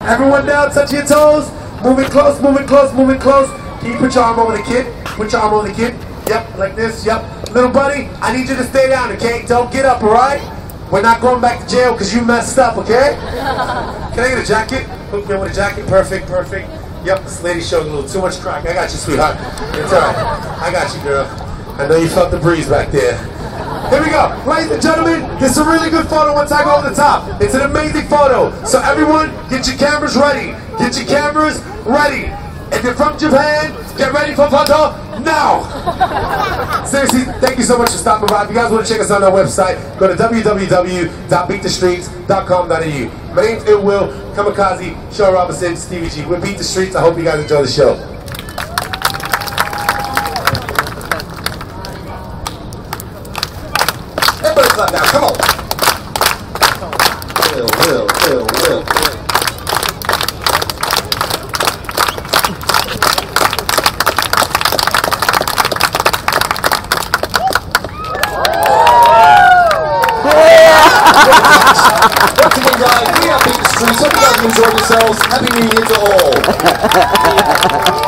Everyone down, touch your toes. Moving close, moving close, moving close. Can you put your arm over the kid? Put your arm over the kid. Yep, like this, yep. Little buddy, I need you to stay down, okay? Don't get up, alright? We're not going back to jail because you messed up, okay? Can I get a jacket? Hook me up with a jacket. Perfect, perfect. Yep, this lady showed a little too much crack. I got you, sweetheart. It's alright. I got you, girl. I know you felt the breeze back there. Here we go. Ladies and gentlemen, this is a really good photo once I go over the top. It's an amazing photo. So everyone, get your cameras ready. Get your cameras ready. If you're from Japan, get ready for photo now. Seriously, thank you so much for stopping by. If you guys want to check us out on our website, go to www.beatthestreets.com.au. My name's Ill Will, Kamikaze, Sean Robinson, Stevie G. We're Beat the Streets. I hope you guys enjoy the show. Everybody clap now, come on. Will. Once again, guys, we are Beat the Streets. Hope you guys have enjoyed yourselves. Happy New Year to all.